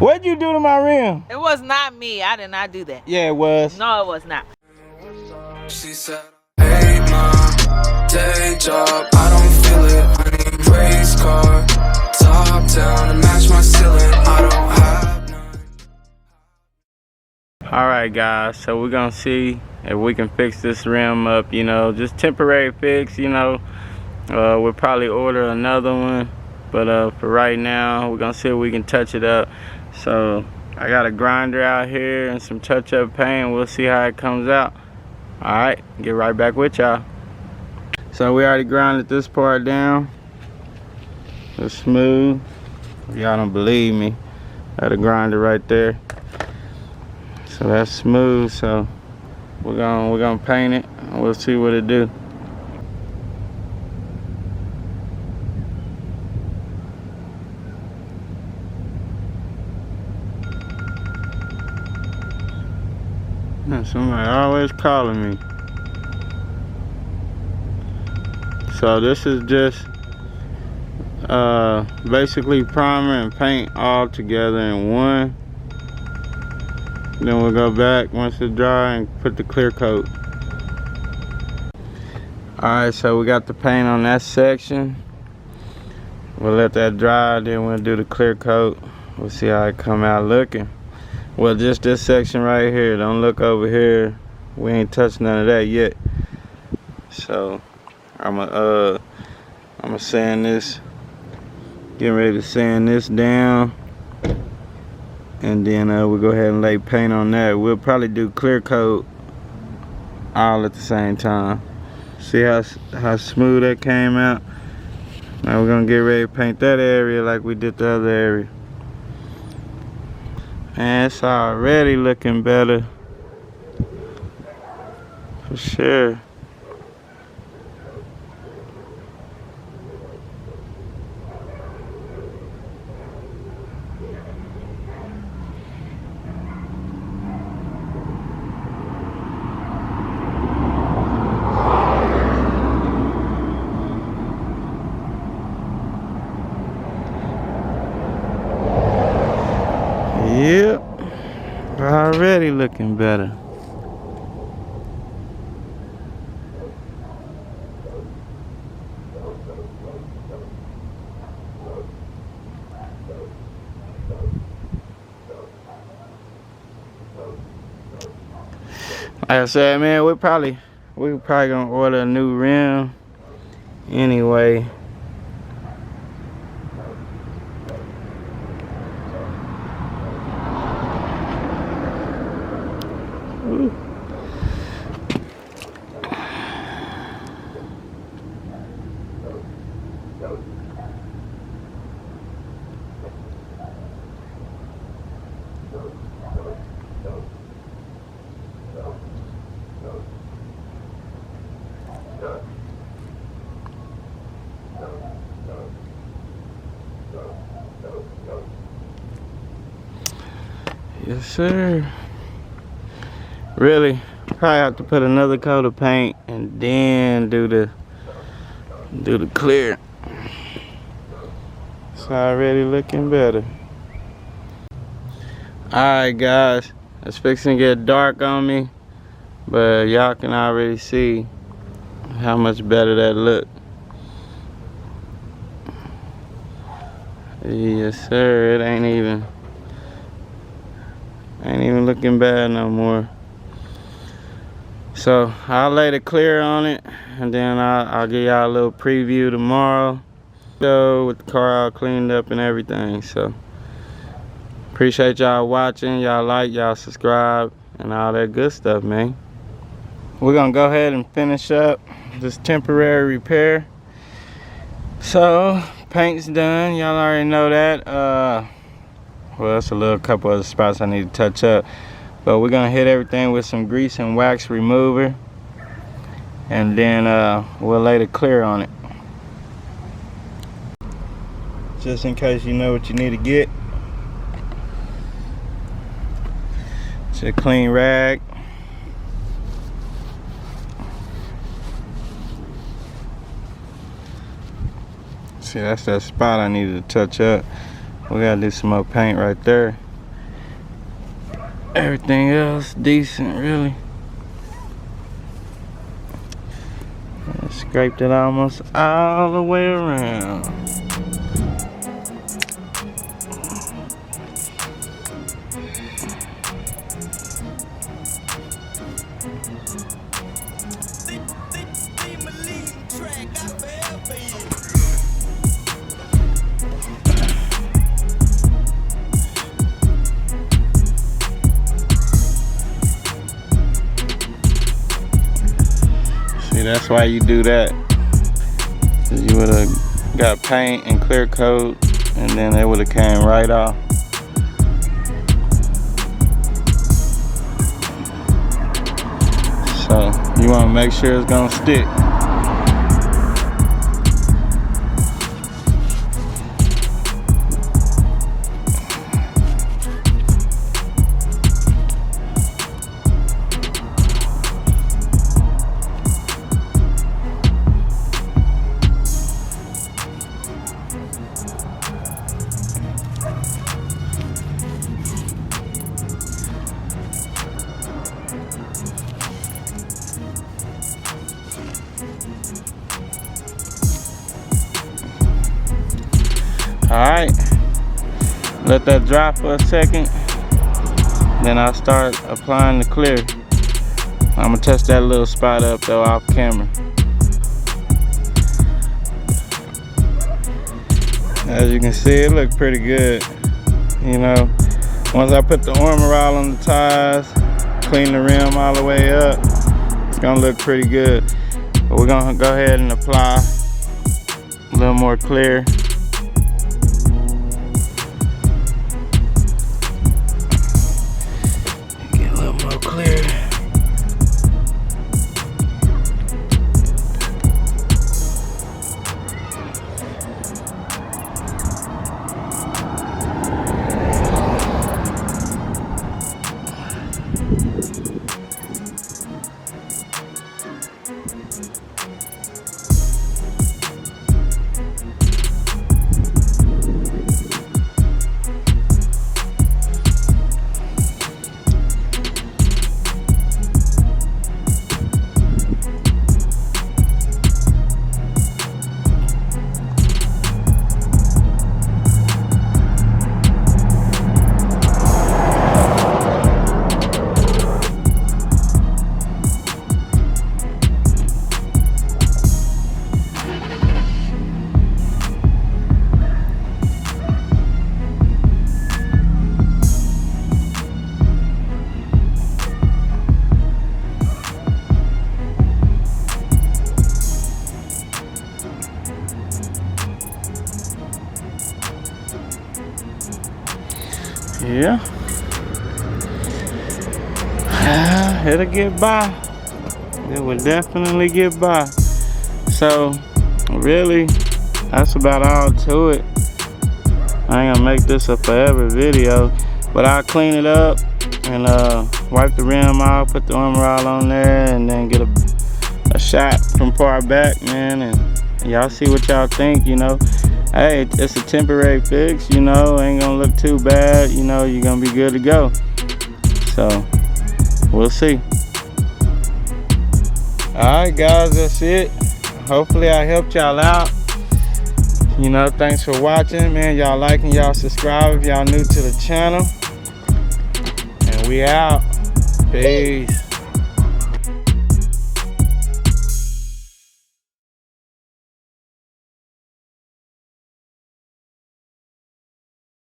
What'd you do to my rim? It was not me. I did not do that. Yeah, it was. No, it was not. She said, hey mom, day job, I don't feel it. I need race car, top down to match my ceiling. I don't have none. Alright guys, so we're gonna see if we can fix this rim up, you know, just temporary fix, you know. We'll probably order another one, but for right now we're gonna see if we can touch it up. So I got a grinder out here and some touch-up paint. We'll see how it comes out. Alright, get right back with y'all. So we already grinded this part down. It's smooth. Y'all don't believe me, I had a grinder right there. So that's smooth, so we're gonna paint it and we'll see what it do. Somebody always calling me. So this is just basically primer and paint all together in one. Then we'll go back once it's dry and put the clear coat. Alright, so we got the paint on that section. We'll let that dry, then we'll do the clear coat. We'll see how it come out looking. Well, just this section right here. Don't look over here. We ain't touched none of that yet. So I'ma sand this. Getting ready to sand this down. And then we'll go ahead and lay paint on that. We'll probably do clear coat all at the same time. See how smooth that came out? Now we're gonna get ready to paint that area like we did the other area. Man, it's already looking better. For sure. Yep, already looking better. Like I said, man, we probably gonna order a new rim anyway. Ooh. Yes, sir. Really, probably have to put another coat of paint and then do the clear. It's already looking better. Alright guys, it's fixing to get dark on me, but y'all can already see how much better that look. Yes sir, it ain't even looking bad no more. So I'll lay the clear on it, and then I'll give y'all a little preview tomorrow. So with the car all cleaned up and everything. So appreciate y'all watching. Y'all like, y'all subscribe, and all that good stuff, man. We're gonna go ahead and finish up this temporary repair. So paint's done. Y'all already know that. Well, it's a little couple other spots I need to touch up. But we're gonna hit everything with some grease and wax remover, and then we'll lay the clear on it. Just in case you know what you need to get. It's a clean rag. See, that's that spot I needed to touch up. We gotta do some more paint right there. Everything else decent, really. I scraped it almost all the way around. See, that's why you do that. 'Cause you would have got paint and clear coat, and then it would have came right off. So you want to make sure it's gonna stick. Alright, let that dry for a second, then I'll start applying the clear. I'm gonna touch that little spot up though off camera. As you can see, it looked pretty good. You know, once I put the armor all on the tires, clean the rim all the way up, it's gonna look pretty good. But we're gonna go ahead and apply a little more clear. Clear. Yeah, it'll get by. It will definitely get by. So really, that's about all to it. I ain't gonna make this a forever video, but I'll clean it up and wipe the rim off, put the armor all on there, and then get a shot from far back, man, and y'all see what y'all think. You know, hey, it's a temporary fix, you know, ain't gonna look too bad, you know, you're gonna be good to go. So we'll see. Alright guys, that's it. Hopefully I helped y'all out. You know, thanks for watching, man. Y'all liking, y'all subscribe if y'all new to the channel. And we out. Peace.